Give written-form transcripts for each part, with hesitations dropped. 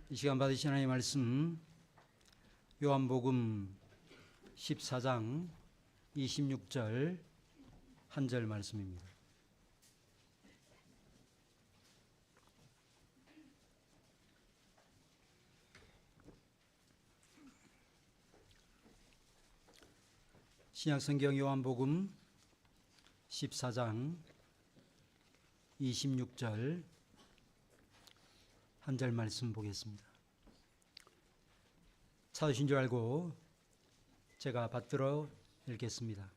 이 시간 받으신 하나님의 말씀 요한복음 14장 26절 한 절 말씀입니다. 신약성경 요한복음 14장 26절 한 절 말씀 보겠습니다. 찾으신 줄 알고 제가 받들어 읽겠습니다.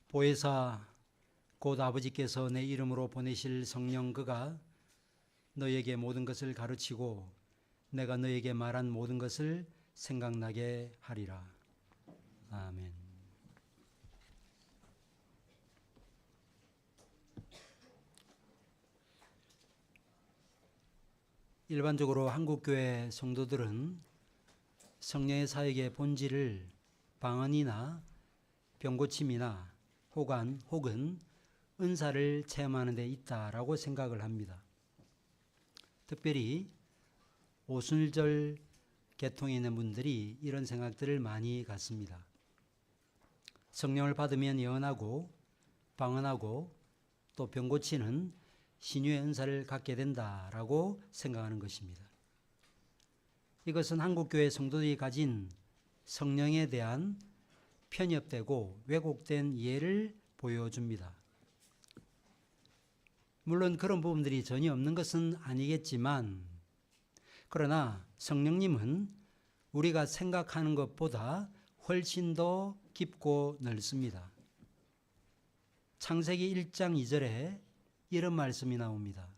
보혜사 곧 아버지께서 내 이름으로 보내실 성령 그가 너에게 모든 것을 가르치고 내가 너에게 말한 모든 것을 생각나게 하리라. 아멘. 일반적으로 한국교회 성도들은 성령의 사역의 본질을 방언이나 병고침이나 혹은 은사를 체험하는 데 있다라고 생각을 합니다. 특별히 오순절 계통에 있는 분들이 이런 생각들을 많이 갖습니다. 성령을 받으면 예언하고 방언하고 또 병고치는 신유의 은사를 갖게 된다라고 생각하는 것입니다. 이것은 한국교회 성도들이 가진 성령에 대한 편협되고 왜곡된 이해를 보여줍니다. 물론 그런 부분들이 전혀 없는 것은 아니겠지만, 그러나 성령님은 우리가 생각하는 것보다 훨씬 더 깊고 넓습니다. 창세기 1장 2절에 이런 말씀이 나옵니다.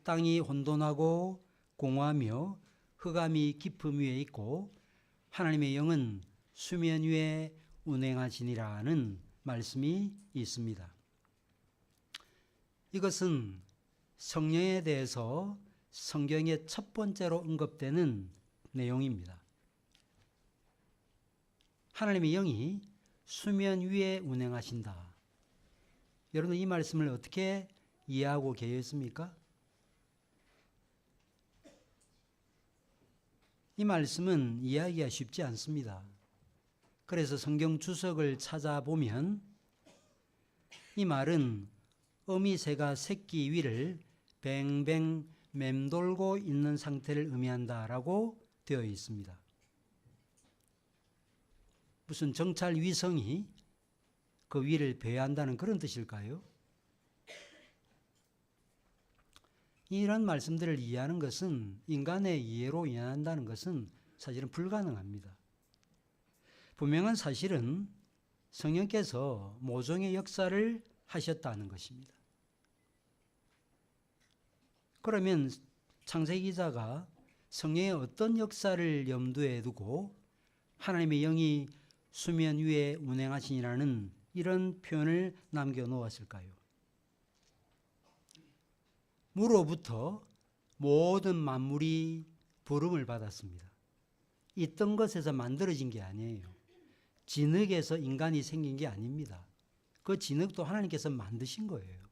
땅이 혼돈하고 공허하며 흑암이 깊음 위에 있고 하나님의 영은 수면 위에 운행하시니라는 말씀이 있습니다. 이것은 성령에 대해서 성경의 첫 번째로 언급되는 내용입니다. 하나님의 영이 수면 위에 운행하신다. 여러분, 이 말씀을 어떻게 이해하고 계셨습니까? 이 말씀은 이해하기가 쉽지 않습니다. 그래서 성경 주석을 찾아보면 이 말은 어미새가 새끼 위를 뱅뱅 맴돌고 있는 상태를 의미한다라고 되어 있습니다. 무슨 정찰 위성이 그 위를 배회한다는 그런 뜻일까요? 이런 말씀들을 이해하는 것은 인간의 이해로 이해한다는 것은 사실은 불가능합니다. 분명한 사실은 성령께서 모종의 역사를 하셨다는 것입니다. 그러면 창세기 기자가 성령의 어떤 역사를 염두에 두고 하나님의 영이 수면 위에 운행하시니라는 이런 표현을 남겨놓았을까요? 무로부터 모든 만물이 부름을 받았습니다. 있던 것에서 만들어진 게 아니에요. 진흙에서 인간이 생긴 게 아닙니다. 그 진흙도 하나님께서 만드신 거예요.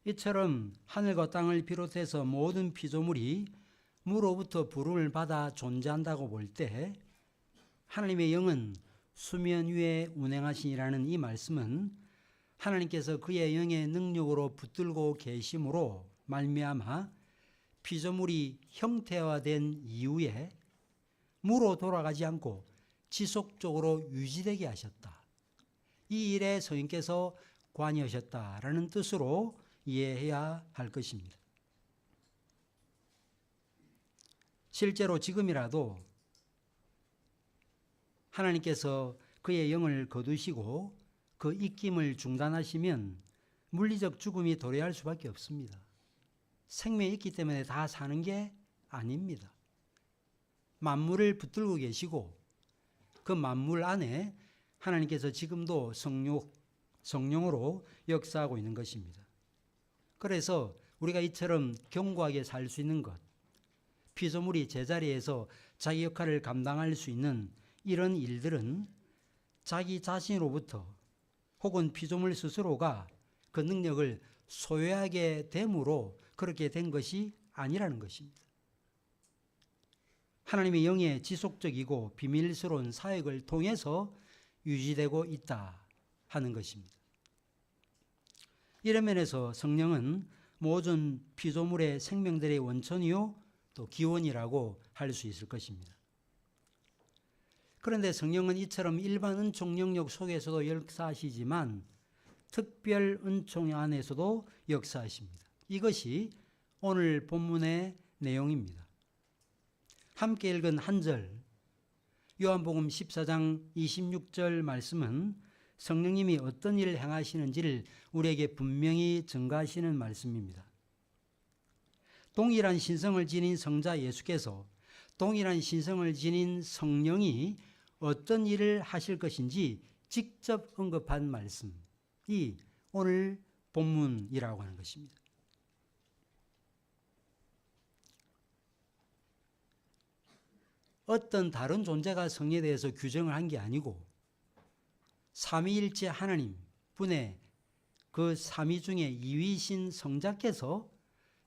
이처럼 하늘과 땅을 비롯해서 모든 피조물이 무로부터 부름을 받아 존재한다고 볼 때 하나님의 영은 수면 위에 운행하시니라는 이 말씀은 하나님께서 그의 영의 능력으로 붙들고 계심으로 말미암아 피조물이 형태화된 이후에 무로 돌아가지 않고 지속적으로 유지되게 하셨다. 이 일에 성령께서 관여하셨다라는 뜻으로 이해해야 할 것입니다. 실제로 지금이라도 하나님께서 그의 영을 거두시고 그 입김을 중단하시면 물리적 죽음이 도래할 수밖에 없습니다. 생명이 있기 때문에 다 사는 게 아닙니다. 만물을 붙들고 계시고 그 만물 안에 하나님께서 지금도 성령으로 역사하고 있는 것입니다. 그래서 우리가 이처럼 견고하게 살 수 있는 것, 피조물이 제자리에서 자기 역할을 감당할 수 있는 이런 일들은 자기 자신으로부터 혹은 피조물 스스로가 그 능력을 소유하게 됨으로 그렇게 된 것이 아니라는 것입니다. 하나님의 영의 지속적이고 비밀스러운 사역을 통해서 유지되고 있다 하는 것입니다. 이런 면에서 성령은 모든 피조물의 생명들의 원천이요 또 기원이라고 할 수 있을 것입니다. 그런데 성령은 이처럼 일반 은총 영역 속에서도 역사하시지만 특별 은총 안에서도 역사하십니다. 이것이 오늘 본문의 내용입니다. 함께 읽은 한 절, 요한복음 14장 26절 말씀은 성령님이 어떤 일을 행하시는지를 우리에게 분명히 증가하시는 말씀입니다. 동일한 신성을 지닌 성자 예수께서 동일한 신성을 지닌 성령이 어떤 일을 하실 것인지 직접 언급한 말씀이 오늘 본문이라고 하는 것입니다. 어떤 다른 존재가 성령에 대해서 규정을 한 게 아니고 삼위일체 하나님 분의 그 삼위 중에 이위신 성자께서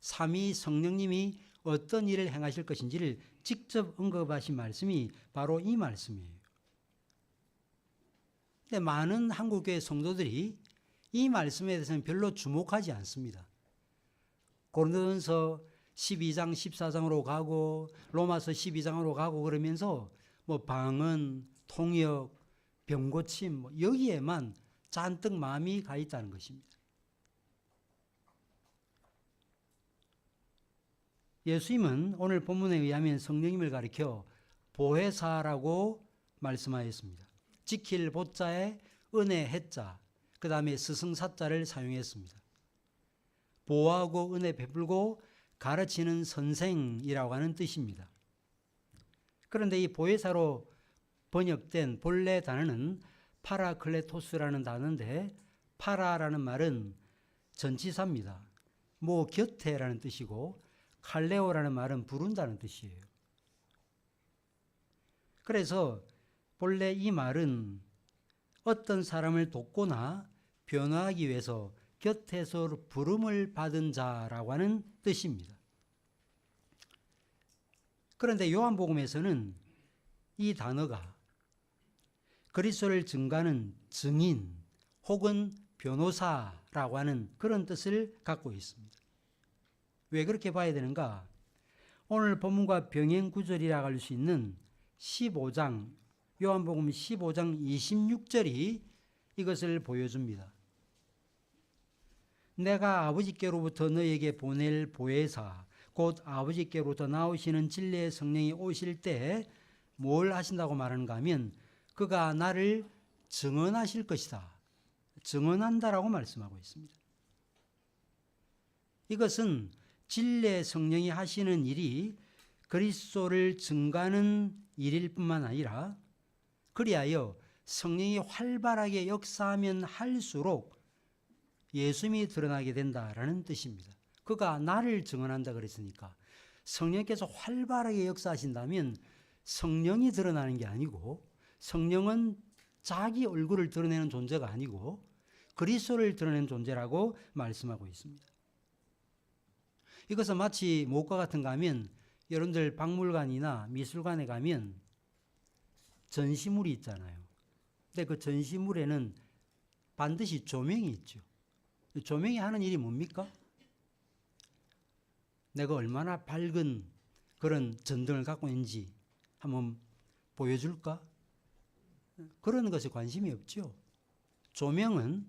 삼위 성령님이 어떤 일을 행하실 것인지를 직접 언급하신 말씀이 바로 이 말씀이에요. 근데 많은 한국교회 성도들이 이 말씀에 대해서는 별로 주목하지 않습니다. 고린도전서 12장 14장으로 가고 로마서 12장으로 가고 그러면서 뭐 방언, 통역, 병고침 여기에만 잔뜩 마음이 가 있다는 것입니다. 예수님은 오늘 본문에 의하면 성령님을 가리켜 보혜사라고 말씀하였습니다. 지킬 보자에 은혜 해자, 그 다음에 스승사자를 사용했습니다. 보호하고 은혜 베풀고 가르치는 선생이라고 하는 뜻입니다. 그런데 이 보혜사로 번역된 본래 단어는 파라클레토스라는 단어인데 파라라는 말은 전치사입니다. 뭐 곁에라는 뜻이고 칼레오라는 말은 부른다는 뜻이에요. 그래서 본래 이 말은 어떤 사람을 돕거나 변화하기 위해서 곁에서 부름을 받은 자라고 하는 뜻입니다. 그런데 요한복음에서는 이 단어가 그리스도를 증거하는 증인 혹은 변호사라고 하는 그런 뜻을 갖고 있습니다. 왜 그렇게 봐야 되는가? 오늘 본문과 병행 구절이라고 할 수 있는 15장, 요한복음 15장 26절이 이것을 보여줍니다. 내가 아버지께로부터 너에게 보낼 보혜사 곧 아버지께로부터 나오시는 진리의 성령이 오실 때 뭘 하신다고 말하는가 하면 그가 나를 증언하실 것이다. 증언한다라고 말씀하고 있습니다. 이것은 진리의 성령이 하시는 일이 그리스도를 증거하는 일일 뿐만 아니라 그리하여 성령이 활발하게 역사하면 할수록 예수님이 드러나게 된다라는 뜻입니다. 그가 나를 증언한다 그랬으니까 성령께서 활발하게 역사하신다면 성령이 드러나는 게 아니고 성령은 자기 얼굴을 드러내는 존재가 아니고 그리스도를 드러내는 존재라고 말씀하고 있습니다. 이것은 마치 무엇과 같은가 하면 여러분들 박물관이나 미술관에 가면 전시물이 있잖아요. 근데 그 전시물에는 반드시 조명이 있죠. 조명이 하는 일이 뭡니까? 내가 얼마나 밝은 그런 전등을 갖고 있는지 한번 보여줄까? 그런 것에 관심이 없죠. 조명은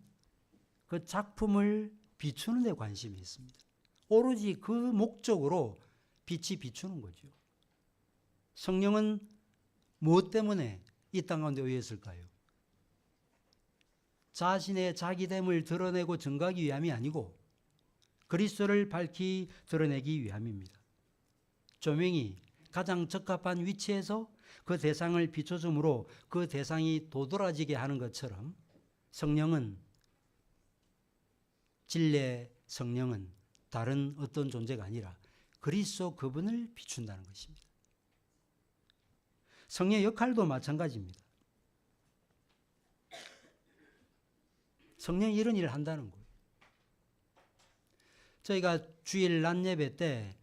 그 작품을 비추는 데 관심이 있습니다. 오로지 그 목적으로 빛이 비추는 거죠. 성령은 무엇 때문에 이 땅 가운데 오셨을까요? 자신의 자기됨을 드러내고 증거하기 위함이 아니고 그리스도를 밝히 드러내기 위함입니다. 조명이 가장 적합한 위치에서 그 대상을 비춰줌으로 그 대상이 도드라지게 하는 것처럼 성령은 진리의 성령은 다른 어떤 존재가 아니라 그리스도 그분을 비춘다는 것입니다. 성령의 역할도 마찬가지입니다. 성령이 이런 일을 한다는 거예요. 저희가 주일 낮 예배 때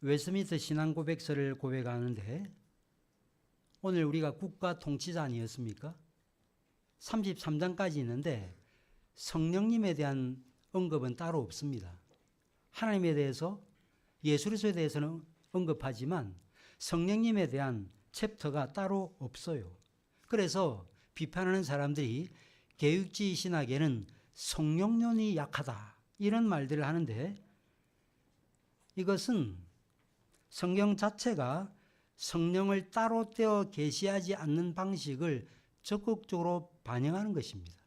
웨스트민스터 신앙 고백서를 고백하는데 오늘 우리가 국가 통치자 아니었습니까? 33장까지 있는데 성령님에 대한 언급은 따로 없습니다. 하나님에 대해서 예수 그리스도에 대해서는 언급하지만 성령님에 대한 챕터가 따로 없어요. 그래서 비판하는 사람들이 개육주의 신학에는 성령론이 약하다 이런 말들을 하는데 이것은 성경 자체가 성령을 따로 떼어 계시하지 않는 방식을 적극적으로 반영하는 것입니다.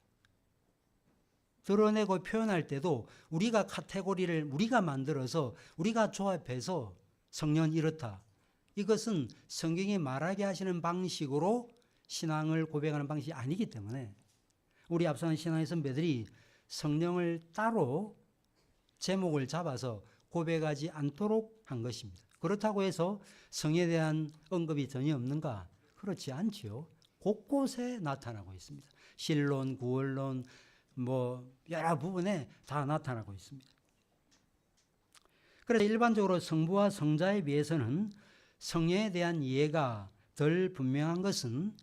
드러내고 표현할 때도 우리가 카테고리를 우리가 만들어서 우리가 조합해서 성령은 이렇다. 이것은 성경이 말하게 하시는 방식으로 신앙을 고백하는 방식이 아니기 때문에 우리 앞서는 신앙의 선배들이 성령을 따로 제목을 잡아서 고백하지 않도록 한 것입니다. 그렇다고 해서 성에 대한 언급이 전혀 없는가? 그렇지 않지요. 곳곳에 나타나고 있습니다. 신론, 구원론, 여러 부분에 다 나타나고 있습니다. 그래서 일반적으로 성부와 성자에 비해서는 성령에 대한 이해가 덜 분명한 것은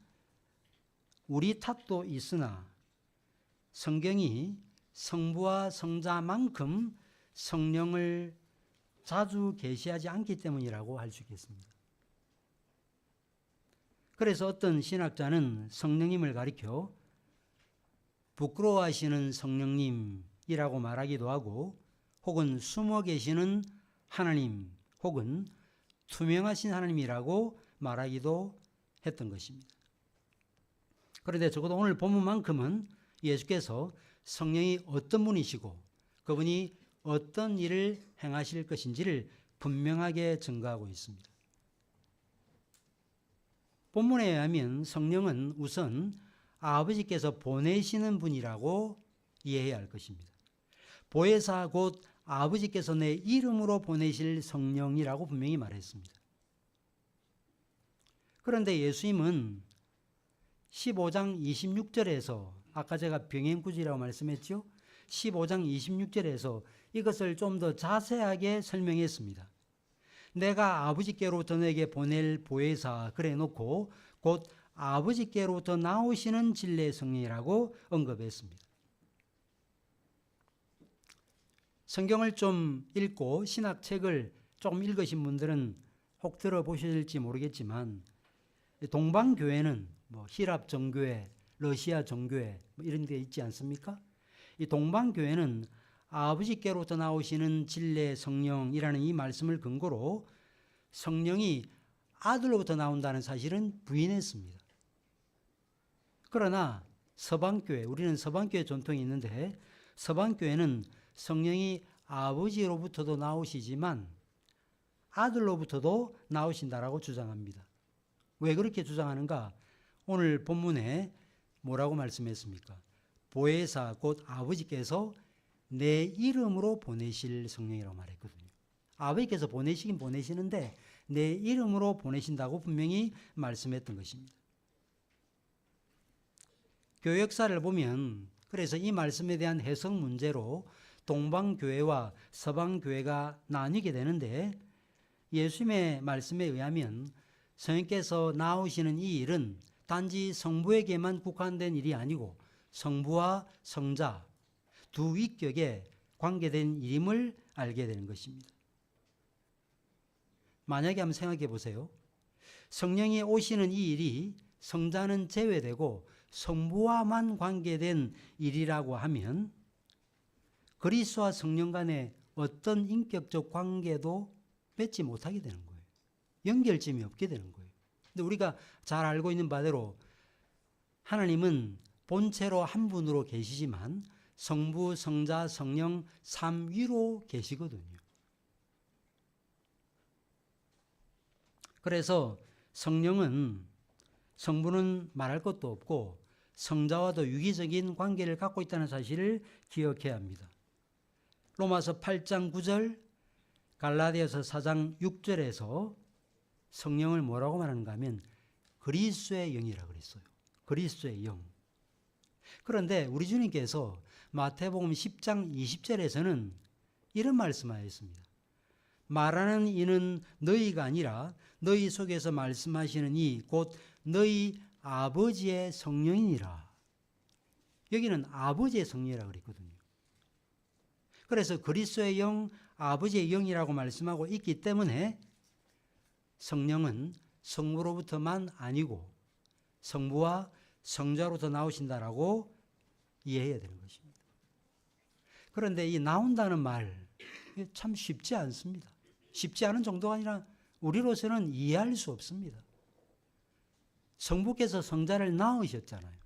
우리 탓도 있으나 성경이 성부와 성자만큼 성령을 자주 계시하지 않기 때문이라고 할 수 있겠습니다. 그래서 어떤 신학자는 성령님을 가리켜 부끄러워하시는 성령님이라고 말하기도 하고 혹은 숨어 계시는 하나님 혹은 투명하신 하나님이라고 말하기도 했던 것입니다. 그런데 적어도 오늘 본문만큼은 예수께서 성령이 어떤 분이시고 그분이 어떤 일을 행하실 것인지를 분명하게 증거하고 있습니다. 본문에 의하면 성령은 우선 아버지께서 보내시는 분이라고 이해해야 할 것입니다. 보혜사 곧 아버지께서 내 이름으로 보내실 성령이라고 분명히 말했습니다. 그런데 예수님은 15장 26절에서 아까 제가 병행구지라고 말씀했죠. 15장 26절에서 이것을 좀 더 자세하게 설명했습니다. 내가 아버지께로부터 너에게 보낼 보혜사 그래 놓고 곧 아버지께로부터 나오시는 진리의 성령이라고 언급했습니다. 성경을 좀 읽고 신학책을 좀 읽으신 분들은 혹 들어보실지 모르겠지만 동방교회는 히랍 정교회, 러시아 정교회 이런 데 있지 않습니까? 이 동방교회는 아버지께로부터 나오시는 진리의 성령이라는 이 말씀을 근거로 성령이 아들로부터 나온다는 사실은 부인했습니다. 그러나 서방교회, 우리는 서방교회 전통이 있는데 서방교회는 성령이 아버지로부터도 나오시지만 아들로부터도 나오신다라고 주장합니다. 왜 그렇게 주장하는가? 오늘 본문에 뭐라고 말씀했습니까? 보혜사 곧 아버지께서 내 이름으로 보내실 성령이라고 말했거든요. 아버지께서 보내시긴 보내시는데 내 이름으로 보내신다고 분명히 말씀했던 것입니다. 교회 역사를 보면 그래서 이 말씀에 대한 해석 문제로 동방교회와 서방교회가 나뉘게 되는데 예수님의 말씀에 의하면 성령께서 나오시는 이 일은 단지 성부에게만 국한된 일이 아니고 성부와 성자 두 위격에 관계된 일임을 알게 되는 것입니다. 만약에 한번 생각해 보세요. 성령이 오시는 이 일이 성자는 제외되고 성부와만 관계된 일이라고 하면 그리스도와 성령 간의 어떤 인격적 관계도 맺지 못하게 되는 거예요. 연결점이 없게 되는 거예요. 근데 우리가 잘 알고 있는 바대로 하나님은 본체로 한 분으로 계시지만 성부, 성자, 성령 삼위로 계시거든요. 그래서 성령은 성부는 말할 것도 없고 성자와도 유기적인 관계를 갖고 있다는 사실을 기억해야 합니다. 로마서 8장 9절, 갈라디아서 4장 6절에서 성령을 뭐라고 말하는가 하면 그리스도의 영이라고 그랬어요. 그리스도의 영. 그런데 우리 주님께서 마태복음 10장 20절에서는 이런 말씀하셨습니다. 말하는 이는 너희가 아니라 너희 속에서 말씀하시는 이 곧 너희 아버지의 성령이니라. 여기는 아버지의 성령이라고 그랬거든요. 그래서 그리스도의 영, 아버지의 영이라고 말씀하고 있기 때문에 성령은 성부로부터만 아니고 성부와 성자로부터 나오신다라고 이해해야 되는 것입니다. 그런데 이 나온다는 말 참 쉽지 않습니다. 쉽지 않은 정도가 아니라 우리로서는 이해할 수 없습니다. 성부께서 성자를 낳으셨잖아요.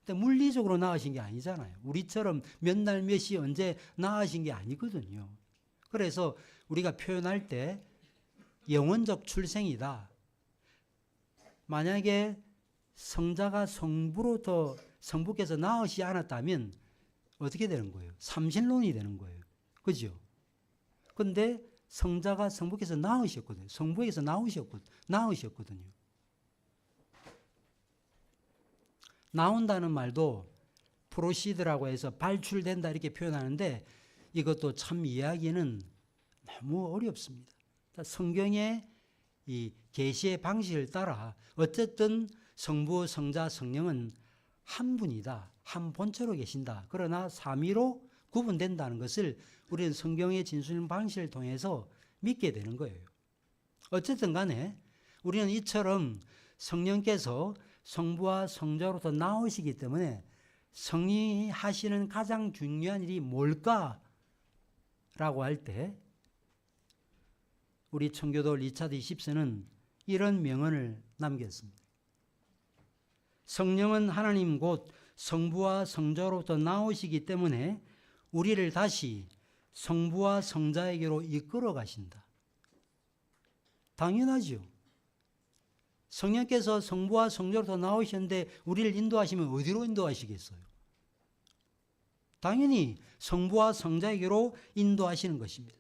근데 물리적으로 낳으신 게 아니잖아요. 우리처럼 몇 날 몇 시 언제 낳으신 게 아니거든요. 그래서 우리가 표현할 때 영원적 출생이다. 만약에 성자가 성부께서 낳으시지 않았다면 어떻게 되는 거예요? 삼신론이 되는 거예요. 그죠? 근데 성자가 성부께서 낳으셨거든요. 성부에서 낳으셨거든요. 나온다는 말도 프로시드라고 해서 발출된다 이렇게 표현하는데 이것도 참 이해하기는 너무 어렵습니다. 성경의 이 계시의 방식을 따라 어쨌든 성부, 성자, 성령은 한 분이다. 한 본체로 계신다. 그러나 삼위로 구분된다는 것을 우리는 성경의 진술 방식을 통해서 믿게 되는 거예요. 어쨌든 간에 우리는 이처럼 성령께서 성부와 성자로부터 나오시기 때문에 성령이 하시는 가장 중요한 일이 뭘까라고 할 때 우리 청교도 리차드 20세는 이런 명언을 남겼습니다. 성령은 하나님 곧 성부와 성자로부터 나오시기 때문에 우리를 다시 성부와 성자에게로 이끌어 가신다. 당연하죠. 성령께서 성부와 성자로부터 나오셨는데 우리를 인도하시면 어디로 인도하시겠어요? 당연히 성부와 성자에게로 인도하시는 것입니다.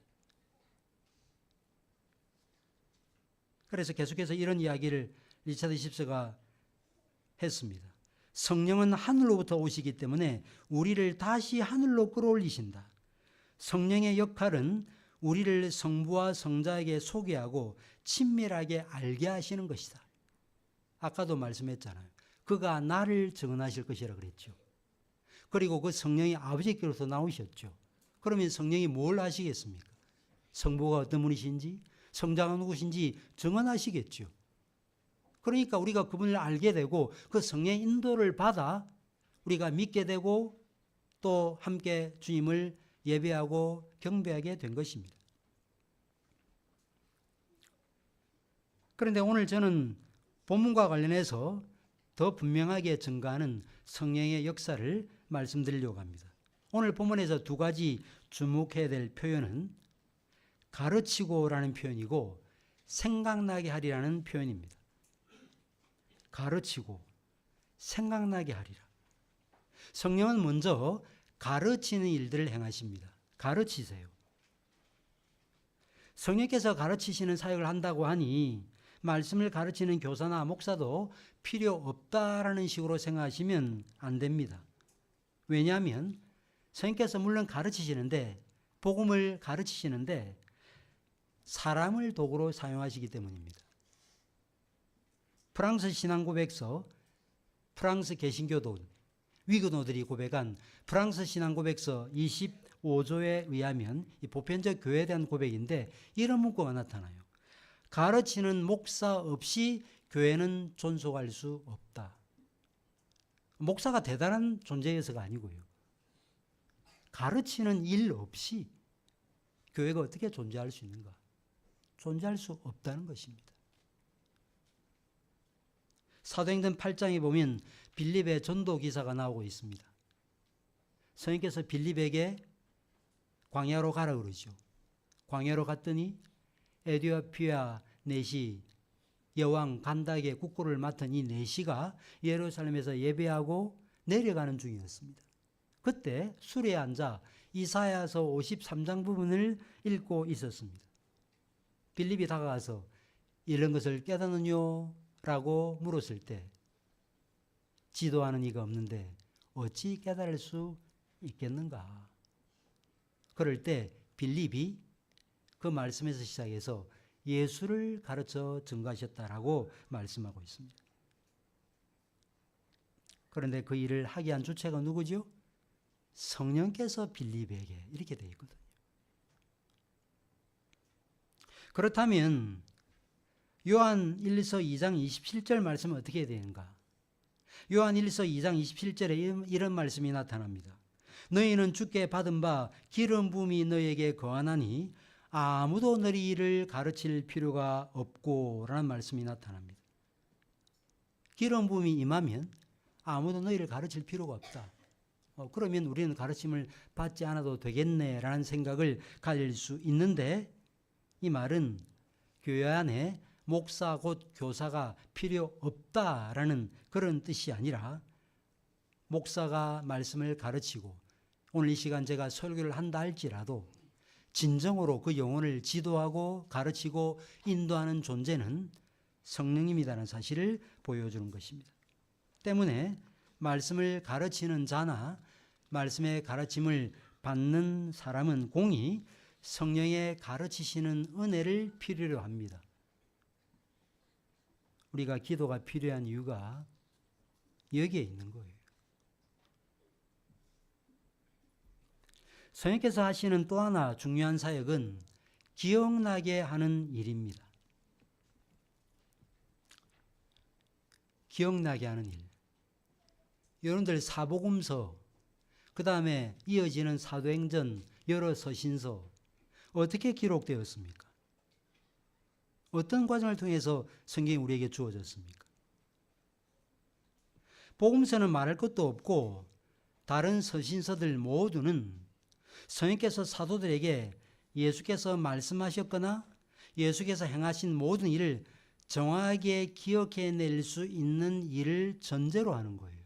그래서 계속해서 이런 이야기를 리차드 10세가 했습니다. 성령은 하늘로부터 오시기 때문에 우리를 다시 하늘로 끌어올리신다. 성령의 역할은 우리를 성부와 성자에게 소개하고 친밀하게 알게 하시는 것이다. 아까도 말씀했잖아요. 그가 나를 증언하실 것이라 그랬죠. 그리고 그 성령이 아버지께로서 나오셨죠. 그러면 성령이 뭘 하시겠습니까? 성부가 어떤 분이신지, 성자가 누구신지 증언하시겠죠. 그러니까 우리가 그분을 알게 되고 그 성령의 인도를 받아 우리가 믿게 되고 또 함께 주님을 예배하고 경배하게 된 것입니다. 그런데 오늘 저는 본문과 관련해서 더 분명하게 증가하는 성령의 역사를 말씀드리려고 합니다. 오늘 본문에서 두 가지 주목해야 될 표현은 가르치고라는 표현이고 생각나게 하리라는 표현입니다. 가르치고 생각나게 하리라. 성령은 먼저 가르치는 일들을 행하십니다. 가르치세요. 성령께서 가르치시는 사역을 한다고 하니 말씀을 가르치는 교사나 목사도 필요 없다라는 식으로 생각하시면 안 됩니다. 왜냐하면 성령께서 물론 가르치시는데 복음을 가르치시는데 사람을 도구로 사용하시기 때문입니다. 프랑스 신앙고백서, 프랑스 개신교도 위그노들이 고백한 프랑스 신앙고백서 25조에 의하면 이 보편적 교회에 대한 고백인데 이런 문구가 나타나요. 가르치는 목사 없이 교회는 존속할 수 없다. 목사가 대단한 존재여서가 아니고요. 가르치는 일 없이 교회가 어떻게 존재할 수 있는가? 존재할 수 없다는 것입니다. 사도행전 8장에 보면 빌립의 전도 기사가 나오고 있습니다. 성령께서 빌립에게 광야로 가라 그러죠. 광야로 갔더니 에디오피아 내시 여왕 간닥의 국고를 맡은 이 내시가 예루살렘에서 예배하고 내려가는 중이었습니다. 그때 수레에 앉아 이사야서 53장 부분을 읽고 있었습니다. 빌립이 다가가서 이런 것을 깨닫느뇨? 라고 물었을 때 지도하는 이가 없는데 어찌 깨달을 수 있겠는가? 그럴 때 빌립이 그 말씀에서 시작해서 예수를 가르쳐 증거하셨다라고 말씀하고 있습니다. 그런데 그 일을 하게 한 주체가 누구죠? 성령께서 빌립에게 이렇게 되어 있거든요. 그렇다면 요한 1서 2장 27절 말씀은 어떻게 되는가? 요한 1서 2장 27절에 이런 말씀이 나타납니다. 너희는 주께 받은 바 기름 부음이 너희에게 거하나니 아무도 너희를 가르칠 필요가 없고 라는 말씀이 나타납니다. 기름 부음이 임하면 아무도 너희를 가르칠 필요가 없다. 그러면 우리는 가르침을 받지 않아도 되겠네라는 생각을 가질 수 있는데, 이 말은 교회 안에 목사 곧 교사가 필요 없다라는 그런 뜻이 아니라, 목사가 말씀을 가르치고 오늘 이 시간 제가 설교를 한다 할지라도 진정으로 그 영혼을 지도하고 가르치고 인도하는 존재는 성령님이라는 사실을 보여주는 것입니다. 때문에 말씀을 가르치는 자나 말씀의 가르침을 받는 사람은 공히 성령의 가르치시는 은혜를 필요로 합니다. 우리가 기도가 필요한 이유가 여기에 있는 거예요. 성령께서 하시는 또 하나 중요한 사역은 기억나게 하는 일입니다. 기억나게 하는 일. 여러분들 사복음서, 그 다음에 이어지는 사도행전, 여러 서신서 어떻게 기록되었습니까? 어떤 과정을 통해서 성경이 우리에게 주어졌습니까? 복음서는 말할 것도 없고 다른 서신서들 모두는 성령께서 사도들에게 예수께서 말씀하셨거나 예수께서 행하신 모든 일을 정확하게 기억해낼 수 있는 일을 전제로 하는 거예요.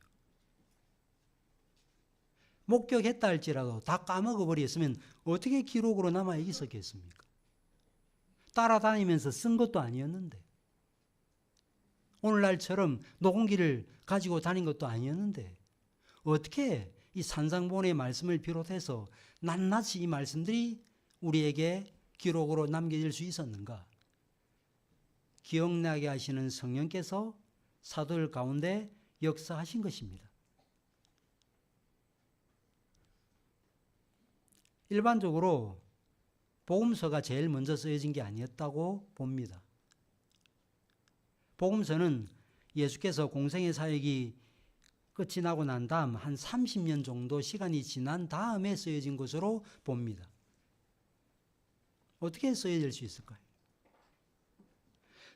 목격했다 할지라도 다 까먹어버렸으면 어떻게 기록으로 남아 있었겠습니까? 따라다니면서 쓴 것도 아니었는데, 오늘날처럼 녹음기를 가지고 다닌 것도 아니었는데, 어떻게 이 산상본의 말씀을 비롯해서 낱낱이 이 말씀들이 우리에게 기록으로 남겨질 수 있었는가? 기억나게 하시는 성령께서 사도들 가운데 역사하신 것입니다. 일반적으로 복음서가 제일 먼저 쓰여진 게 아니었다고 봅니다. 복음서는 예수께서 공생의 사역이 끝이 나고 난 다음 한 30년 정도 시간이 지난 다음에 쓰여진 것으로 봅니다. 어떻게 쓰여질 수 있을까요?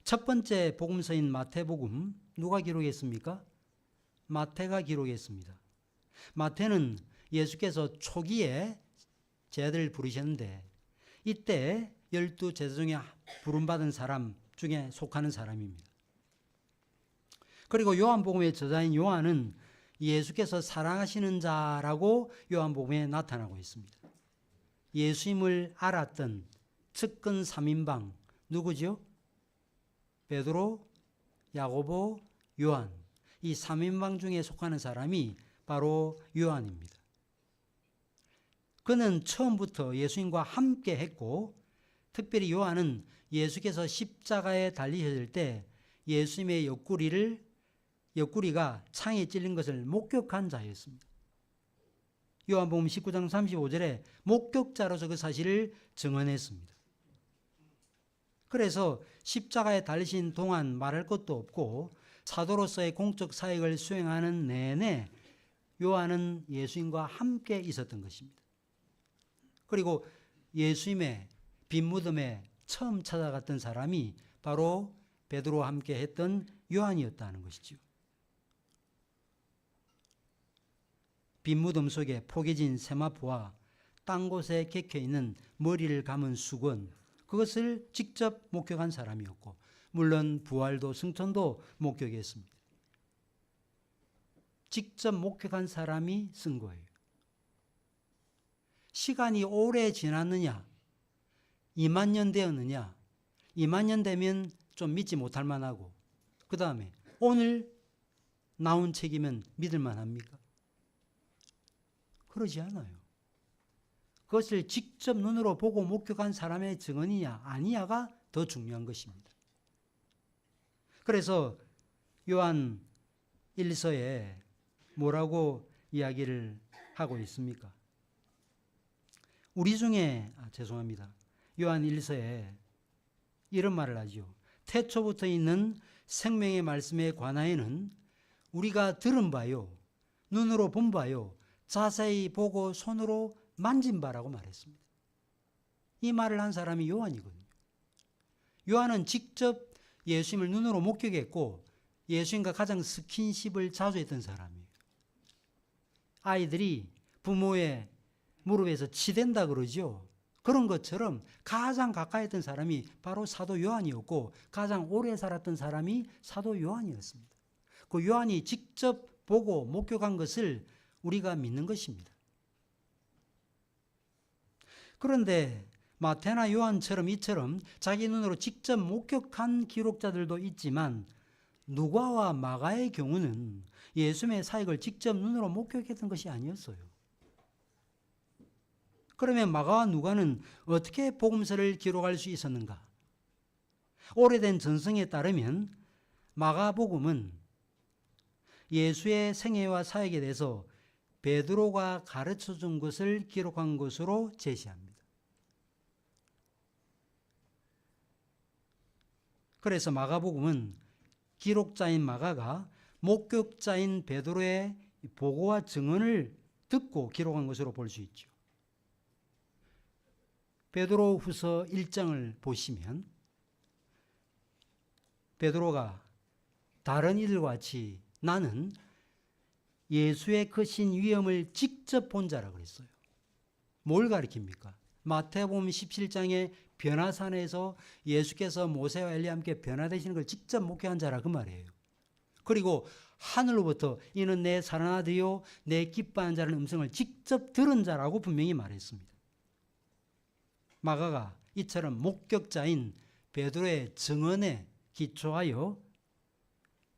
첫 번째 복음서인 마태복음 누가 기록했습니까? 마태가 기록했습니다. 마태는 예수께서 초기에 제자들을 부르셨는데 이때 12 제자 중에 부름받은 사람 중에 속하는 사람입니다. 그리고 요한복음의 저자인 요한은 예수께서 사랑하시는 자라고 요한복음에 나타나고 있습니다. 예수님을 알았던 측근 3인방 누구죠? 베드로, 야고보, 요한. 이 3인방 중에 속하는 사람이 바로 요한입니다. 그는 처음부터 예수님과 함께 했고, 특별히 요한은 예수께서 십자가에 달리셨을 때 예수님의 옆구리가 창에 찔린 것을 목격한 자였습니다. 요한복음 19장 35절에 목격자로서 그 사실을 증언했습니다. 그래서 십자가에 달리신 동안 말할 것도 없고 사도로서의 공적 사역을 수행하는 내내 요한은 예수님과 함께 있었던 것입니다. 그리고 예수님의 빈 무덤에 처음 찾아갔던 사람이 바로 베드로와 함께 했던 요한이었다는 것이죠. 빈 무덤 속에 포개진 세마포와 땅 곳에 객혀있는 머리를 감은 수건, 그것을 직접 목격한 사람이었고, 물론 부활도 승천도 목격했습니다. 직접 목격한 사람이 쓴 거예요. 시간이 오래 지났느냐, 2만 년 되었느냐, 2만 년 되면 좀 믿지 못할 만하고, 그 다음에 오늘 나온 책이면 믿을 만합니까? 그러지 않아요. 그것을 직접 눈으로 보고 목격한 사람의 증언이냐 아니냐가 더 중요한 것입니다. 그래서 요한 1서에 뭐라고 이야기를 하고 있습니까? 우리 중에 죄송합니다. 요한 1서에 이런 말을 하죠. 태초부터 있는 생명의 말씀에 관하여는 우리가 들은 바요, 눈으로 본 바요, 자세히 보고 손으로 만진 바라고 말했습니다. 이 말을 한 사람이 요한이거든요. 요한은 직접 예수님을 눈으로 목격했고 예수님과 가장 스킨십을 자주 했던 사람이에요. 아이들이 부모의 무릎에서 치댄다 그러죠. 그런 것처럼 가장 가까이 했던 사람이 바로 사도 요한이었고 가장 오래 살았던 사람이 사도 요한이었습니다. 그 요한이 직접 보고 목격한 것을 우리가 믿는 것입니다. 그런데 마태나 요한처럼 이처럼 자기 눈으로 직접 목격한 기록자들도 있지만 누가와 마가의 경우는 예수님의 사역을 직접 눈으로 목격했던 것이 아니었어요. 그러면 마가와 누가는 어떻게 복음서를 기록할 수 있었는가? 오래된 전승에 따르면 마가복음은 예수의 생애와 사역에 대해서 베드로가 가르쳐 준 것을 기록한 것으로 제시합니다. 그래서 마가복음은 기록자인 마가가 목격자인 베드로의 보고와 증언을 듣고 기록한 것으로 볼 수 있죠. 베드로 후서 1장을 보시면 베드로가 다른 이들과 같이 나는 예수의 크신 위엄을 직접 본 자라 그랬어요. 뭘 가리킵니까? 마태복음 17장의 변화산에서 예수께서 모세와 엘리야와 함께 변화되시는 걸 직접 목격한 자라 그 말이에요. 그리고 하늘로부터 이는 내 사랑하는 아들이요 내 기뻐하는 자라는 음성을 직접 들은 자라고 분명히 말했습니다. 마가가 이처럼 목격자인 베드로의 증언에 기초하여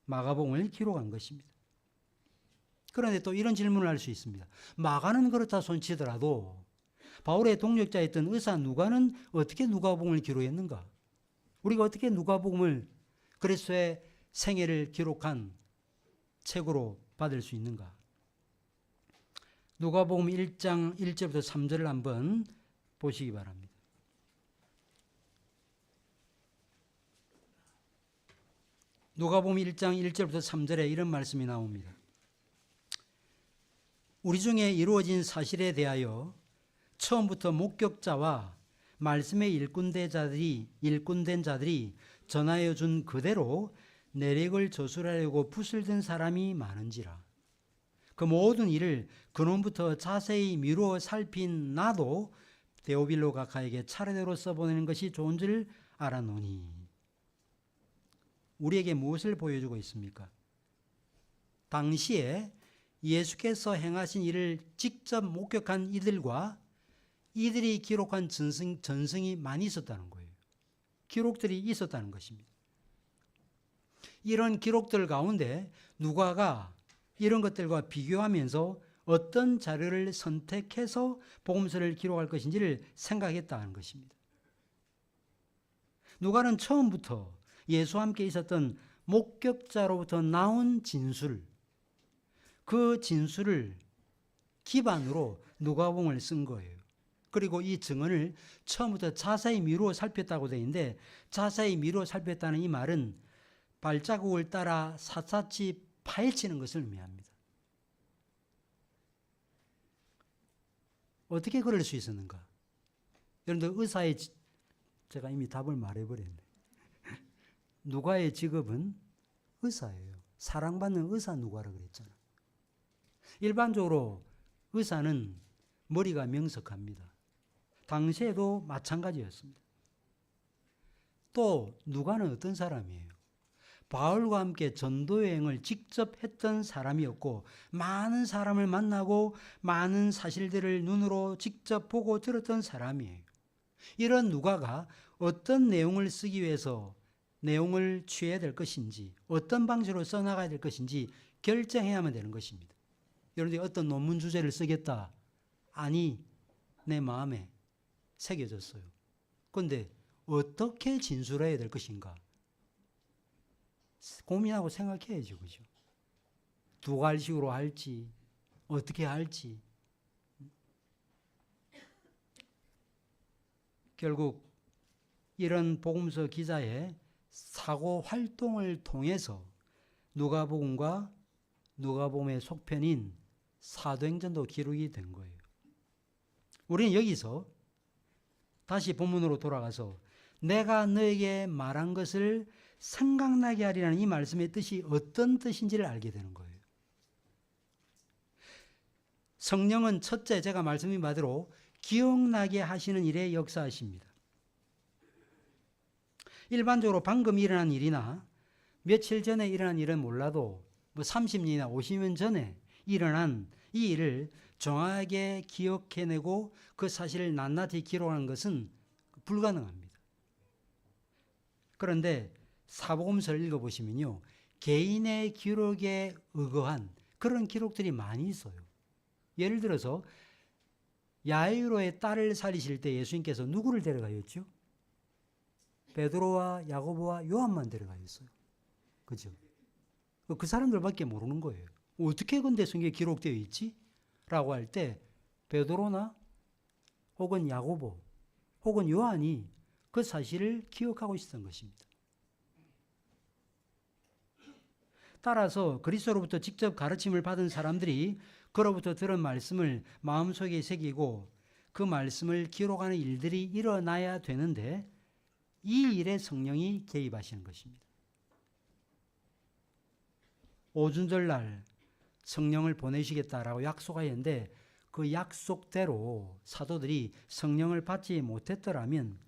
마가복음을 기록한 것입니다. 그런데 또 이런 질문을 할 수 있습니다. 마가는 그렇다 손치더라도 바울의 동역자였던 의사 누가는 어떻게 누가복음을 기록했는가? 우리가 어떻게 누가복음을 그리스도의 생애를 기록한 책으로 받을 수 있는가? 누가복음 1장 1절부터 3절을 한번 보시기 바랍니다. 누가복음 1장 1절부터 3절에 이런 말씀이 나옵니다. 우리 중에 이루어진 사실에 대하여 처음부터 목격자와 말씀의 일꾼된 자들이 전하여 준 그대로 내력을 저술하려고 붓을 든 사람이 많은지라. 그 모든 일을 근원부터 자세히 미루어 살핀 나도 데오빌로 각하에게 차례대로 써보내는 것이 좋은 줄 알아노니. 우리에게 무엇을 보여주고 있습니까? 당시에 예수께서 행하신 일을 직접 목격한 이들과 이들이 기록한 전승이 많이 있었다는 거예요. 기록들이 있었다는 것입니다. 이런 기록들 가운데 누가가 이런 것들과 비교하면서 어떤 자료를 선택해서 복음서를 기록할 것인지를 생각했다는 것입니다. 누가는 처음부터 예수와 함께 있었던 목격자로부터 나온 진술, 그 진술을 기반으로 누가복음을 쓴 거예요. 그리고 이 증언을 처음부터 자세히 미루어 살폈다고 되어 있는데 자세히 미루어 살폈다는 이 말은 발자국을 따라 샅샅이 파헤치는 것을 의미합니다. 어떻게 그럴 수 있었는가? 여러분들 의사의 제가 이미 답을 말해버렸네. 누가의 직업은 의사예요. 사랑받는 의사 누가라고 그랬잖아. 일반적으로 의사는 머리가 명석합니다. 당시에도 마찬가지였습니다. 또 누가는 어떤 사람이에요? 바울과 함께 전도 여행을 직접 했던 사람이었고 많은 사람을 만나고 많은 사실들을 눈으로 직접 보고 들었던 사람이에요. 이런 누가가 어떤 내용을 쓰기 위해서 내용을 취해야 될 것인지 어떤 방식으로 써나가야 될 것인지 결정해야만 되는 것입니다. 여러분들이 어떤 논문 주제를 쓰겠다 안이 내 마음에 새겨졌어요. 그런데 어떻게 진술해야 될 것인가? 고민하고 생각해야죠. 그죠? 두 갈식으로 할지, 어떻게 할지. 결국 이런 복음서 기자의 사고 활동을 통해서 누가복음과 누가복음의 속편인 사도행전도 기록이 된 거예요. 우리는 여기서 다시 본문으로 돌아가서 내가 너에게 말한 것을 생각나게 하리라는 이 말씀의 뜻이 어떤 뜻인지를 알게 되는 거예요. 성령은 첫째 제가 말씀드린 바대로 기억나게 하시는 일에 역사하십니다. 일반적으로 방금 일어난 일이나 며칠 전에 일어난 일은 몰라도 30년이나 50년 전에 일어난 이 일을 정확하게 기억해내고 그 사실을 낱낱이 기록하는 것은 불가능합니다. 그런데 사복음서를 읽어보시면요, 개인의 기록에 의거한 그런 기록들이 많이 있어요. 예를 들어서 야이로의 딸을 살리실 때 예수님께서 누구를 데려가셨죠? 베드로와 야고보와 요한만 데려가셨어요. 그죠? 그 사람들밖에 모르는 거예요. 어떻게 근데 성경에 기록되어 있지? 라고 할 때 베드로나 혹은 야고보 혹은 요한이 그 사실을 기억하고 있었던 것입니다. 따라서 그리스도로부터 직접 가르침을 받은 사람들이 그로부터 들은 말씀을 마음속에 새기고 그 말씀을 기록하는 일들이 일어나야 되는데 이 일에 성령이 개입하시는 것입니다. 오순절날 성령을 보내시겠다라고 약속하였는데 그 약속대로 사도들이 성령을 받지 못했더라면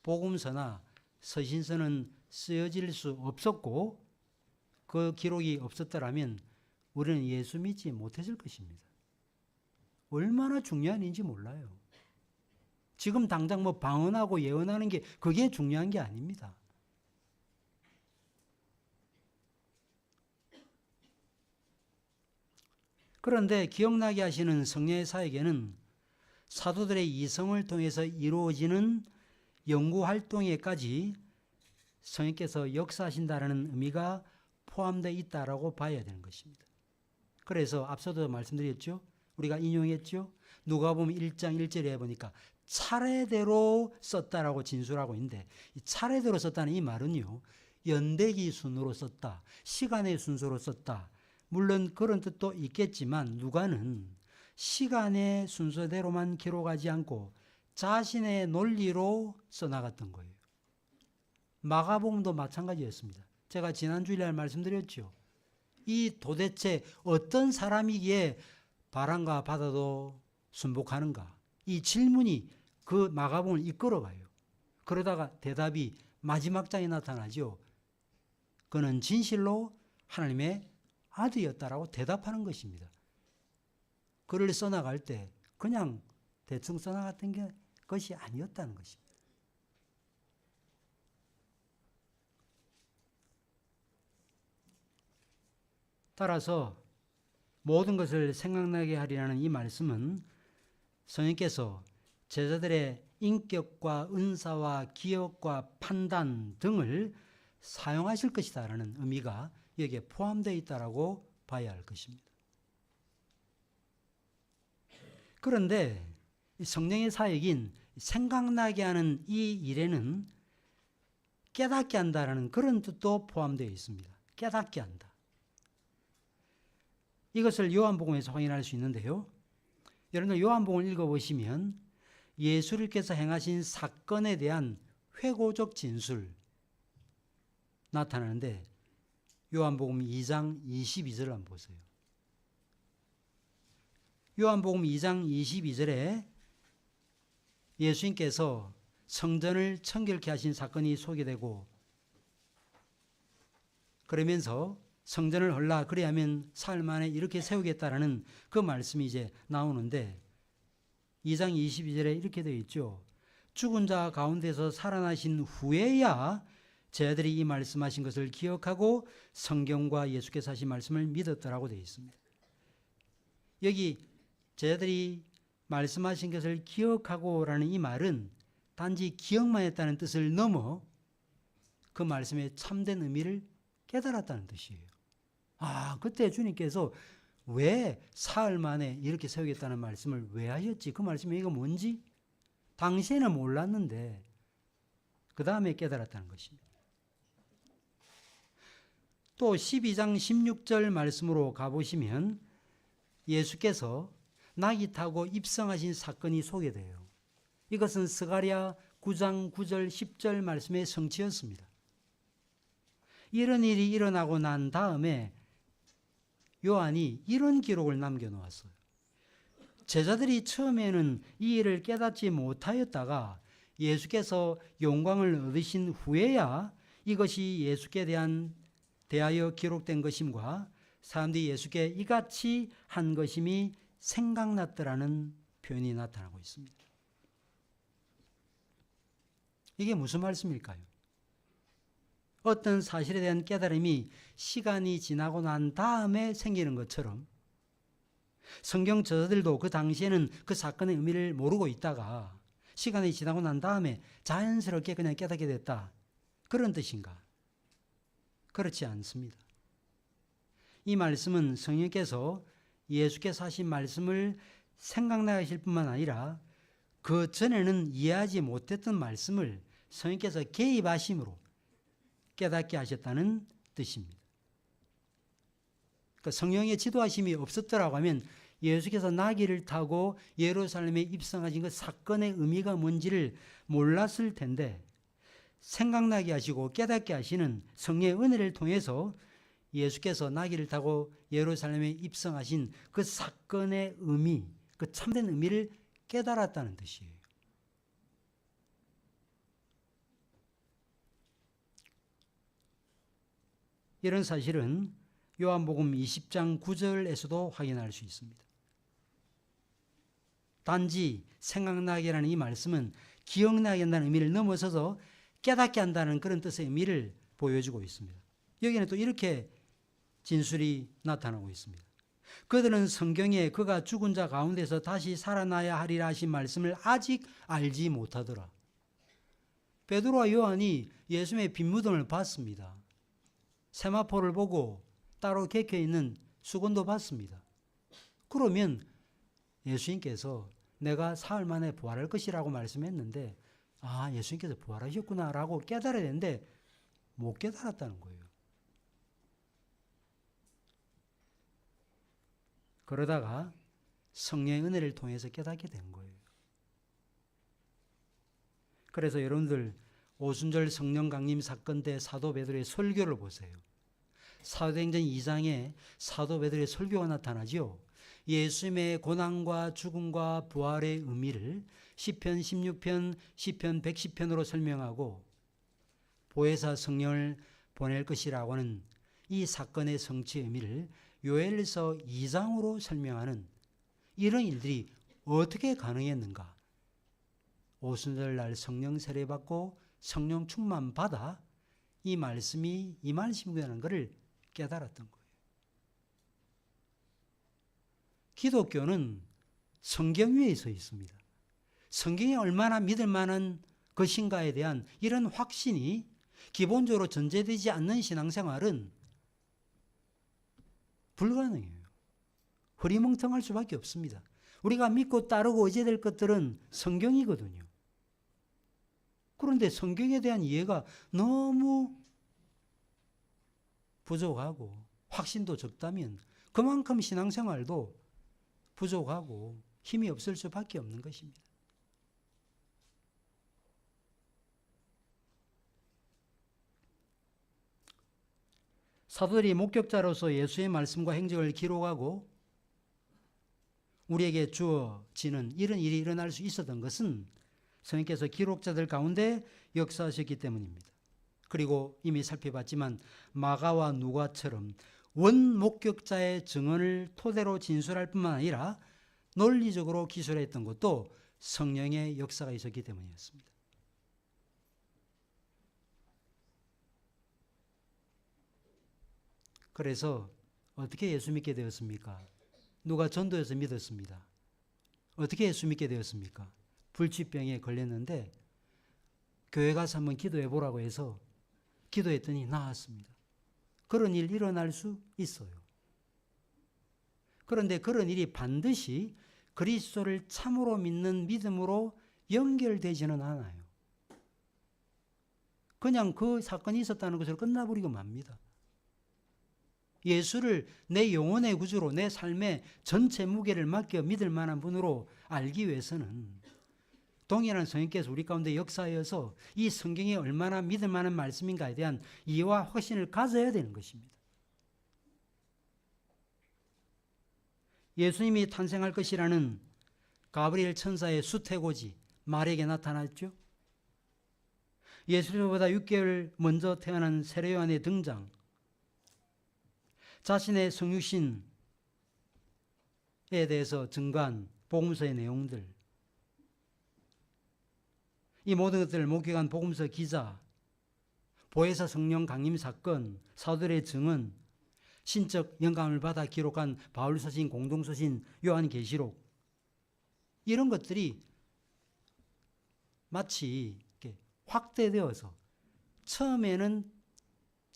복음서나 서신서는 쓰여질 수 없었고 그 기록이 없었더라면 우리는 예수 믿지 못했을 것입니다. 얼마나 중요한 일인지 몰라요. 지금 당장 방언하고 예언하는 게 그게 중요한 게 아닙니다. 그런데 기억나게 하시는 성령의 사역에는 사도들의 이성을 통해서 이루어지는 연구활동에까지 성령께서 역사하신다는 의미가 포함되어 있다라고 봐야 되는 것입니다. 그래서 앞서도 말씀드렸죠. 우리가 인용했죠. 누가복음 1장 1절에 보니까 차례대로 썼다라고 진술하고 있는데 이 차례대로 썼다는 이 말은요. 연대기 순으로 썼다. 시간의 순서로 썼다. 물론 그런 뜻도 있겠지만 누가는 시간의 순서대로만 기록하지 않고 자신의 논리로 써나갔던 거예요. 마가복음도 마찬가지였습니다. 제가 지난 주일날 말씀드렸죠. 이 도대체 어떤 사람이기에 바람과 바다도 순복하는가? 이 질문이 그 마가복음을 이끌어가요. 그러다가 대답이 마지막 장에 나타나죠. 그는 진실로 하나님의 아들이었다라고 대답하는 것입니다. 글을 써나갈 때 그냥 대충 써나갔던 것이 아니었다는 것입니다. 따라서 모든 것을 생각나게 하리라는 이 말씀은 성령께서 제자들의 인격과 은사와 기억과 판단 등을 사용하실 것이다라는 의미가 여기에 포함되어 있다라고 봐야 할 것입니다. 그런데 성령의 사역인 생각나게 하는 이 일에는 깨닫게 한다라는 그런 뜻도 포함되어 있습니다. 깨닫게 한다. 이것을 요한복음에서 확인할 수 있는데요. 여러분들 요한복음을 읽어보시면 예수님께서 행하신 사건에 대한 회고적 진술 나타나는데 요한복음 2장 22절을 한번 보세요. 요한복음 2장 22절에 예수님께서 성전을 청결케 하신 사건이 소개되고 그러면서 성전을 헐라 그리하면 사흘 만에 이렇게 세우겠다라는 그 말씀이 이제 나오는데 2장 22절에 이렇게 되어 있죠. 죽은 자 가운데서 살아나신 후에야 제자들이 이 말씀하신 것을 기억하고 성경과 예수께서 하신 말씀을 믿었더라고 되어 있습니다. 여기 제자들이 말씀하신 것을 기억하고라는 이 말은 단지 기억만 했다는 뜻을 넘어 그 말씀의 참된 의미를 깨달았다는 뜻이에요. 그때 주님께서 왜 사흘 만에 이렇게 세우겠다는 말씀을 왜 하셨지? 그 말씀이 이거 뭔지? 당시에는 몰랐는데 그 다음에 깨달았다는 것입니다. 또 12장 16절 말씀으로 가보시면 예수께서 낙이 타고 입성하신 사건이 소개돼요. 이것은 스가랴 9장 9절 10절 말씀의 성취였습니다. 이런 일이 일어나고 난 다음에 요한이 이런 기록을 남겨놓았어요. 제자들이 처음에는 이 일을 깨닫지 못하였다가 예수께서 영광을 얻으신 후에야 이것이 예수께 대하여 기록된 것임과 사람들이 예수께 이같이 한 것임이 생각났더라는 표현이 나타나고 있습니다. 이게 무슨 말씀일까요? 어떤 사실에 대한 깨달음이 시간이 지나고 난 다음에 생기는 것처럼 성경 저자들도 그 당시에는 그 사건의 의미를 모르고 있다가 시간이 지나고 난 다음에 자연스럽게 그냥 깨닫게 됐다. 그런 뜻인가? 그렇지 않습니다. 이 말씀은 성령께서 예수께서 하신 말씀을 생각나게 하실 뿐만 아니라 그 전에는 이해하지 못했던 말씀을 성령께서 개입하심으로 깨닫게 하셨다는 뜻입니다. 그러니까 성령의 지도하심이 없었더라고 하면 예수께서 나귀를 타고 예루살렘에 입성하신 그 사건의 의미가 뭔지를 몰랐을 텐데 생각나게 하시고 깨닫게 하시는 성령의 은혜를 통해서 예수께서 나귀를 타고 예루살렘에 입성하신 그 사건의 의미, 그 참된 의미를 깨달았다는 뜻이에요. 이런 사실은 요한복음 20장 9절에서도 확인할 수 있습니다. 단지 생각나게 하는 이 말씀은 기억나게 한다는 의미를 넘어서서 깨닫게 한다는 그런 뜻의 의미를 보여주고 있습니다. 여기는 또 이렇게 진술이 나타나고 있습니다. 그들은 성경에 그가 죽은 자 가운데서 다시 살아나야 하리라 하신 말씀을 아직 알지 못하더라. 베드로와 요한이 예수님의 빈무덤을 봤습니다. 세마포를 보고 따로 객혀있는 수건도 봤습니다. 그러면 예수님께서 내가 사흘 만에 부활할 것이라고 말씀했는데 예수님께서 부활하셨구나 라고 깨달아야 되는데 못 깨달았다는 거예요. 그러다가 성령의 은혜를 통해서 깨닫게 된 거예요. 그래서 여러분들 오순절 성령 강림 사건 때 사도 베드로의 설교를 보세요. 사도행전 2장에 사도 베드로의 설교가 나타나죠. 예수님의 고난과 죽음과 부활의 의미를 시편 16편, 시편 110편으로 설명하고 보혜사 성령을 보낼 것이라고 하는 이 사건의 성취의 의미를 요엘서 2장으로 설명하는 이런 일들이 어떻게 가능했는가? 오순절 날 성령 세례받고 성령 충만 받아 이 말씀이 이 말씀이라는 것을 깨달았던 거예요. 기독교는 성경 위에 서 있습니다. 성경이 얼마나 믿을 만한 것인가에 대한 이런 확신이 기본적으로 전제되지 않는 신앙생활은 불가능해요. 흐리멍텅할 수밖에 없습니다. 우리가 믿고 따르고 의지될 것들은 성경이거든요. 그런데 성경에 대한 이해가 너무 부족하고 확신도 적다면 그만큼 신앙생활도 부족하고 힘이 없을 수밖에 없는 것입니다. 사도들이 목격자로서 예수의 말씀과 행적을 기록하고 우리에게 주어지는 이런 일이 일어날 수 있었던 것은 성령께서 기록자들 가운데 역사하셨기 때문입니다. 그리고 이미 살펴봤지만 마가와 누가처럼 원목격자의 증언을 토대로 진술할 뿐만 아니라 논리적으로 기술했던 것도 성령의 역사가 있었기 때문이었습니다. 그래서 어떻게 예수 믿게 되었습니까? 누가 전도해서 믿었습니다. 어떻게 예수 믿게 되었습니까? 불치병에 걸렸는데 교회 가서 한번 기도해 보라고 해서 기도했더니 나았습니다. 그런 일 일어날 수 있어요. 그런데 그런 일이 반드시 그리스도를 참으로 믿는 믿음으로 연결되지는 않아요. 그냥 그 사건이 있었다는 것으로 끝나버리고 맙니다. 예수를 내 영혼의 구주로, 내 삶의 전체 무게를 맡겨 믿을 만한 분으로 알기 위해서는 동일한 성령께서 우리 가운데 역사하여서 이 성경이 얼마나 믿을 만한 말씀인가에 대한 이해와 확신을 가져야 되는 것입니다. 예수님이 탄생할 것이라는 가브리엘 천사의 수태고지 말에게 나타났죠. 예수님보다 6개월 먼저 태어난 세례 요한의 등장, 자신의 성육신에 대해서 증거한 복음서의 내용들, 이 모든 것들을 목격한 복음서 기자, 보혜사 성령 강림 사건, 사도들의 증언, 신적 영감을 받아 기록한 바울서신, 공동서신, 요한계시록, 이런 것들이 마치 이렇게 확대되어서 처음에는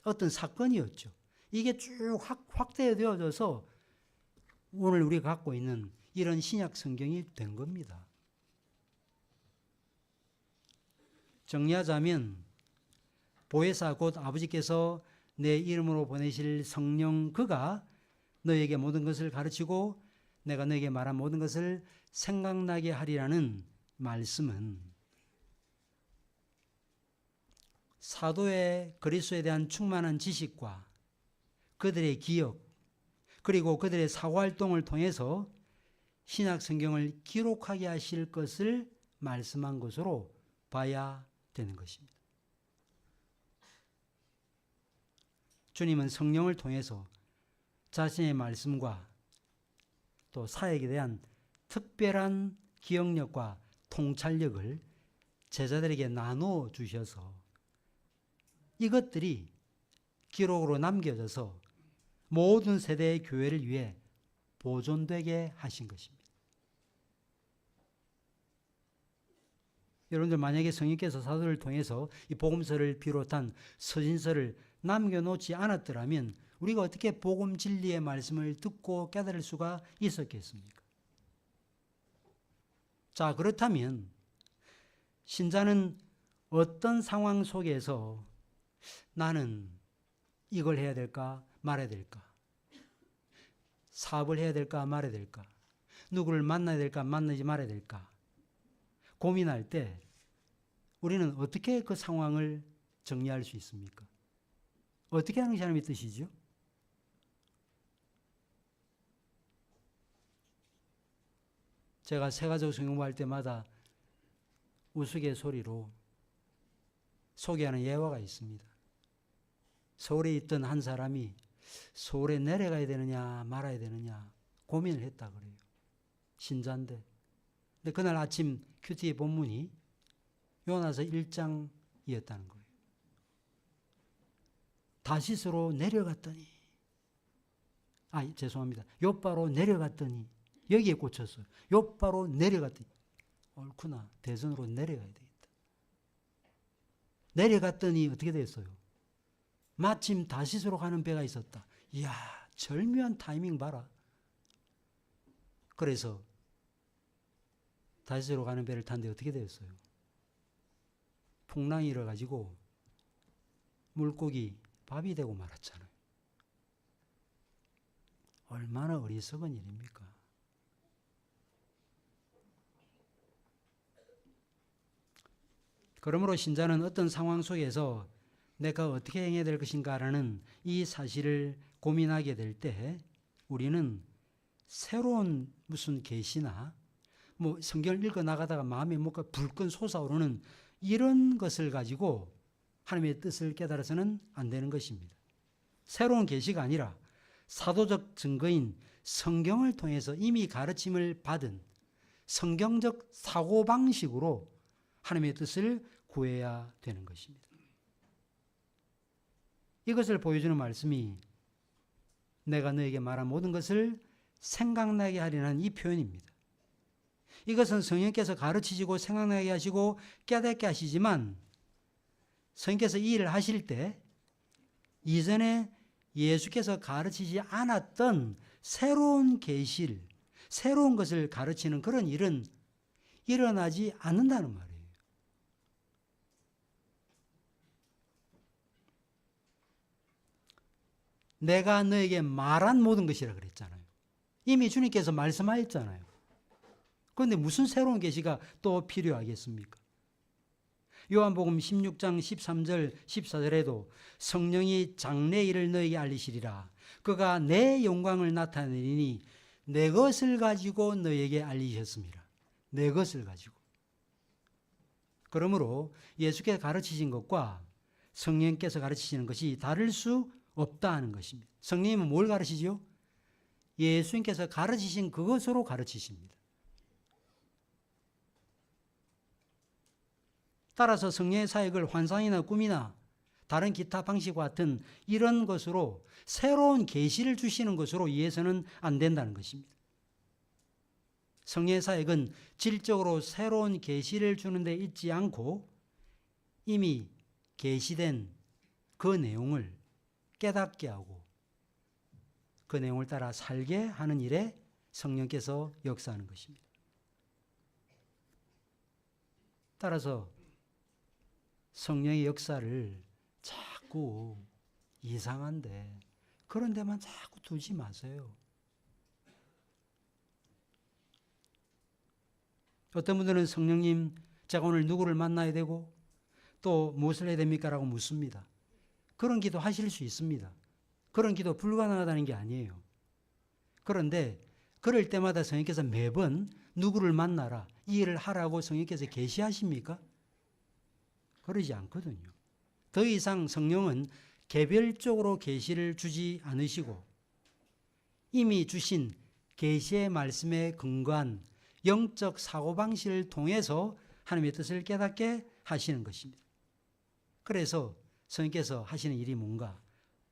어떤 사건이었죠. 이게 쭉 확대되어져서 오늘 우리가 갖고 있는 이런 신약 성경이 된 겁니다. 정리하자면 보혜사 곧 아버지께서 내 이름으로 보내실 성령 그가 너에게 모든 것을 가르치고 내가 너에게 말한 모든 것을 생각나게 하리라는 말씀은 사도의 그리스도에 대한 충만한 지식과 그들의 기억 그리고 그들의 사고활동을 통해서 신약 성경을 기록하게 하실 것을 말씀한 것으로 봐야 되는 것입니다. 주님은 성령을 통해서 자신의 말씀과 또 사역에 대한 특별한 기억력과 통찰력을 제자들에게 나누어 주셔서 이것들이 기록으로 남겨져서 모든 세대의 교회를 위해 보존되게 하신 것입니다. 여러분들 만약에 성령께서 사도를 통해서 이 복음서를 비롯한 서신서를 남겨놓지 않았더라면 우리가 어떻게 복음 진리의 말씀을 듣고 깨달을 수가 있었겠습니까? 자, 그렇다면 신자는 어떤 상황 속에서 나는 이걸 해야 될까 말아야 될까? 사업을 해야 될까 말아야 될까? 누구를 만나야 될까 만나지 말아야 될까? 고민할 때 우리는 어떻게 그 상황을 정리할 수 있습니까? 어떻게 하는 사람이 뜻이죠? 제가 세가족 성경할 때마다 우스갯소리로 소개하는 예화가 있습니다. 서울에 있던 한 사람이 서울에 내려가야 되느냐 말아야 되느냐 고민을 했다 그래요. 신자인데. 근데 그날 아침 큐티의 본문이 요나서 1장이었다는 거예요. 다시스로 내려갔더니 죄송합니다. 욥바로 내려갔더니 여기에 꽂혔어요. 욥바로 내려갔더니 옳구나. 대선으로 내려가야 되겠다. 내려갔더니 어떻게 됐어요? 마침 다시스로 가는 배가 있었다. 이야, 절묘한 타이밍 봐라. 그래서 다시스로 가는 배를 탔는데 어떻게 되었어요? 풍랑이 일어가지고 물고기 밥이 되고 말았잖아요. 얼마나 어리석은 일입니까? 그러므로 신자는 어떤 상황 속에서 내가 어떻게 행해야 될 것인가라는 이 사실을 고민하게 될 때 우리는 새로운 무슨 계시나 성경을 읽어 나가다가 마음에 뭔가 불끈 솟아오르는 이런 것을 가지고 하나님의 뜻을 깨달아서는 안 되는 것입니다. 새로운 계시가 아니라 사도적 증거인 성경을 통해서 이미 가르침을 받은 성경적 사고방식으로 하나님의 뜻을 구해야 되는 것입니다. 이것을 보여주는 말씀이 내가 너에게 말한 모든 것을 생각나게 하리라는 이 표현입니다. 이것은 성령께서 가르치시고 생각나게 하시고 깨닫게 하시지만 성령께서 이 일을 하실 때 이전에 예수께서 가르치지 않았던 새로운 계시를, 새로운 것을 가르치는 그런 일은 일어나지 않는다는 말이에요. 내가 너에게 말한 모든 것이라 그랬잖아요. 이미 주님께서 말씀하셨잖아요. 그런데 무슨 새로운 계시가 또 필요하겠습니까? 요한복음 16장 13절 14절에도 성령이 장래일을 너에게 알리시리라. 그가 내 영광을 나타내리니 내 것을 가지고 너에게 알리셨습니다. 내 것을 가지고. 그러므로 예수께서 가르치신 것과 성령께서 가르치시는 것이 다를 수 없다는 것입니다. 성령님은 뭘 가르치지요? 예수님께서 가르치신 그것으로 가르치십니다. 따라서 성령의 사역을 환상이나 꿈이나 다른 기타 방식과 같은 이런 것으로 새로운 계시를 주시는 것으로 이해해서는 안 된다는 것입니다. 성령의 사역은 질적으로 새로운 계시를 주는 데 있지 않고 이미 계시된 그 내용을 깨닫게 하고 그 내용을 따라 살게 하는 일에 성령께서 역사하는 것입니다. 따라서 성령의 역사를 자꾸 이상한데 그런 데만 자꾸 두지 마세요. 어떤 분들은 성령님, 제가 오늘 누구를 만나야 되고 또 무엇을 해야 됩니까? 라고 묻습니다. 그런 기도 하실 수 있습니다. 그런 기도 불가능하다는 게 아니에요. 그런데 그럴 때마다 성령께서 매번 누구를 만나라, 이 일을 하라고 성령께서 계시하십니까? 그러지 않거든요. 더 이상 성령은 개별적으로 계시를 주지 않으시고 이미 주신 계시의 말씀에 근거한 영적 사고방식을 통해서 하나님의 뜻을 깨닫게 하시는 것입니다. 그래서 성령께서 하시는 일이 뭔가?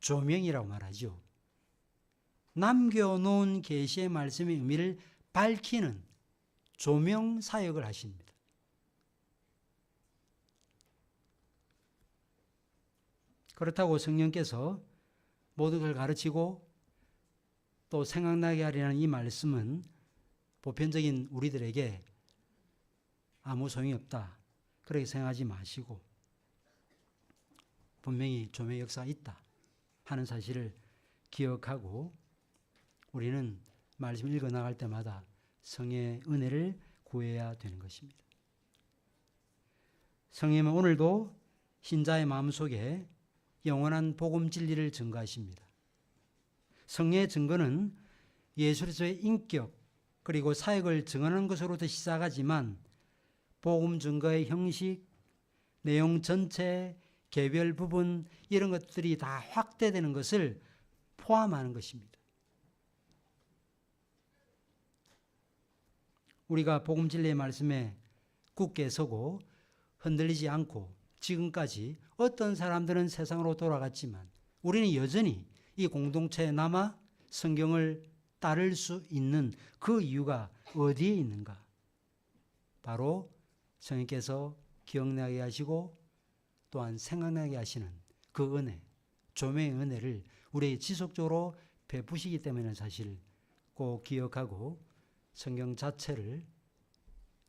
조명이라고 말하죠. 남겨놓은 계시의 말씀의 의미를 밝히는 조명 사역을 하십니다. 그렇다고 성령께서 모든 걸 가르치고 또 생각나게 하리라는 이 말씀은 보편적인 우리들에게 아무 소용이 없다, 그렇게 생각하지 마시고 분명히 조명의 역사가 있다 하는 사실을 기억하고 우리는 말씀을 읽어나갈 때마다 성의 은혜를 구해야 되는 것입니다. 성령님은 오늘도 신자의 마음속에 영원한 복음 진리를 증거하십니다. 성령의 증거는 예수 그리스도의 인격 그리고 사역을 증언하는 것으로부터 시작하지만 복음 증거의 형식, 내용 전체, 개별 부분 이런 것들이 다 확대되는 것을 포함하는 것입니다. 우리가 복음 진리의 말씀에 굳게 서고 흔들리지 않고 지금까지 어떤 사람들은 세상으로 돌아갔지만 우리는 여전히 이 공동체에 남아 성경을 따를 수 있는 그 이유가 어디에 있는가? 바로 성령께서 기억나게 하시고 또한 생각나게 하시는 그 은혜, 조명의 은혜를 우리에게 지속적으로 베푸시기 때문에 사실 꼭 기억하고 성경 자체를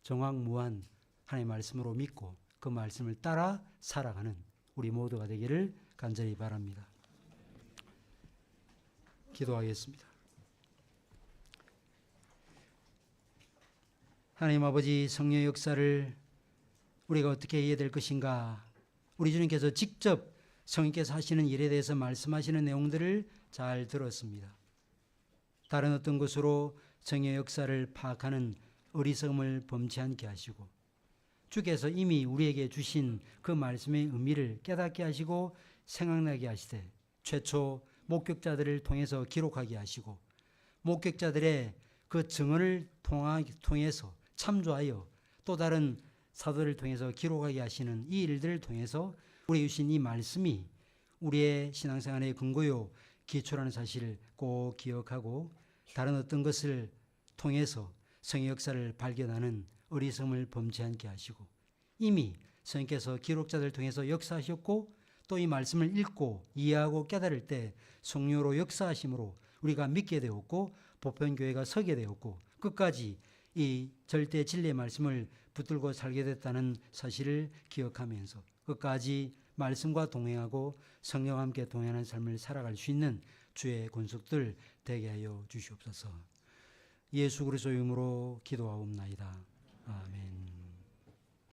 정확무한 하나님의 말씀으로 믿고 그 말씀을 따라 살아가는 우리 모두가 되기를 간절히 바랍니다. 기도하겠습니다. 하나님 아버지, 성령의 역사를 우리가 어떻게 이해해야 될 것인가? 우리 주님께서 직접 성령께서 하시는 일에 대해서 말씀하시는 내용들을 잘 들었습니다. 다른 어떤 것으로 성령의 역사를 파악하는 어리석음을 범치 않게 하시고 주께서 이미 우리에게 주신 그 말씀의 의미를 깨닫게 하시고 생각나게 하시되 최초 목격자들을 통해서 기록하게 하시고 목격자들의 그 증언을 통해서 참조하여 또 다른 사도를 통해서 기록하게 하시는 이 일들을 통해서 우리에게 주신 이 말씀이 우리의 신앙생활의 근거요 기초라는 사실을 꼭 기억하고 다른 어떤 것을 통해서 성의 역사를 발견하는 어리석음을 범치 않게 하시고 이미 성령께서 기록자들 통해서 역사하셨고 또 이 말씀을 읽고 이해하고 깨달을 때 성령으로 역사하심으로 우리가 믿게 되었고 보편교회가 서게 되었고 끝까지 이 절대 진리의 말씀을 붙들고 살게 됐다는 사실을 기억하면서 끝까지 말씀과 동행하고 성령과 함께 동행하는 삶을 살아갈 수 있는 주의 권속들 되게 하여 주시옵소서. 예수 그리스도의 이름으로 기도하옵나이다. 아멘.